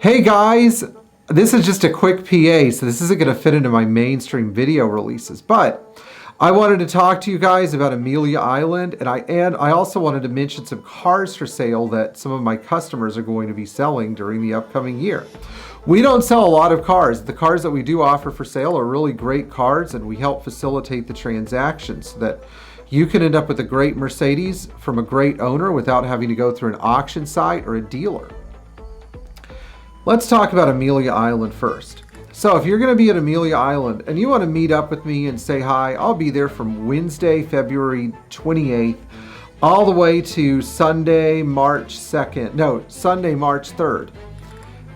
Hey guys, this is just a quick PA, so this isn't going to fit into my mainstream video releases, but I wanted to talk to you guys about Amelia Island, and I also wanted to mention some cars for sale that some of my customers are going to be selling during the upcoming year. We don't sell a lot of cars. The cars that we do offer for sale are really great cars, and we help facilitate the transactions so that you can end up with a great Mercedes from a great owner without having to go through an auction site or a dealer. Let's talk about Amelia Island first. So if you're going to be at Amelia Island and you want to meet up with me and say hi, I'll be there from Wednesday, February 28th, all the way to Sunday, March 3rd.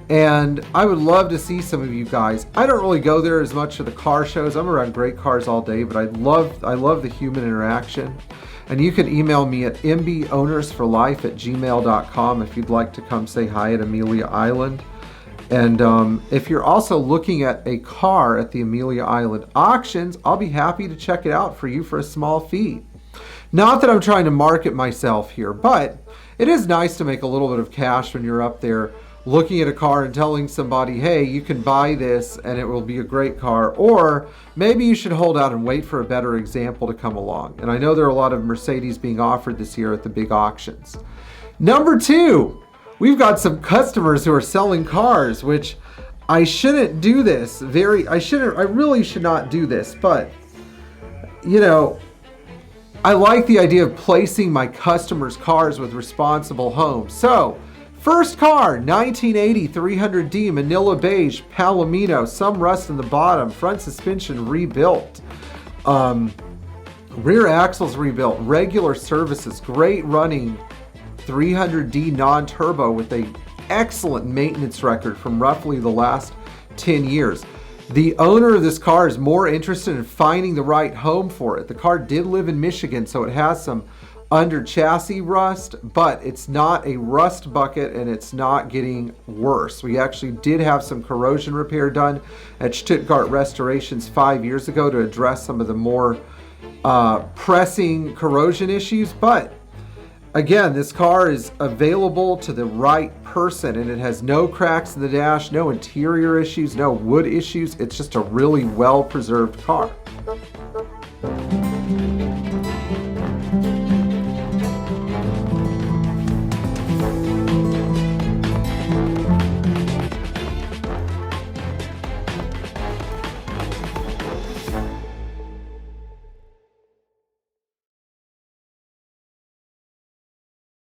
And I would love to see some of you guys. I don't really go there as much for the car shows. I'm around great cars all day, but I love the human interaction. And you can email me at mbownersforlife@gmail.com if you'd like to come say hi at Amelia Island. And if you're also looking at a car at the Amelia Island auctions, I'll be happy to check it out for you for a small fee. Not that I'm trying to market myself here, but it is nice to make a little bit of cash when you're up there looking at a car and telling somebody, hey, you can buy this and it will be a great car. Or maybe you should hold out and wait for a better example to come along. And I know there are a lot of Mercedes being offered this year at the big auctions. Number two, we've got some customers who are selling cars, which I shouldn't do this. I really should not do this, but you know, I like the idea of placing my customers' cars with responsible homes. So, first car, 1980 300D Manila beige, Palomino, some rust in the bottom, front suspension rebuilt, rear axles rebuilt, regular services, great running 300D non-turbo with a excellent maintenance record from roughly the last 10 years. The owner of this car is more interested in finding the right home for it. The car did live in Michigan, so it has some under chassis rust, but it's not a rust bucket and it's not getting worse. We actually did have some corrosion repair done at Stuttgart Restorations 5 years ago to address some of the more pressing corrosion issues, but again, this car is available to the right person and it has no cracks in the dash, no interior issues, no wood issues. It's just a really well-preserved car.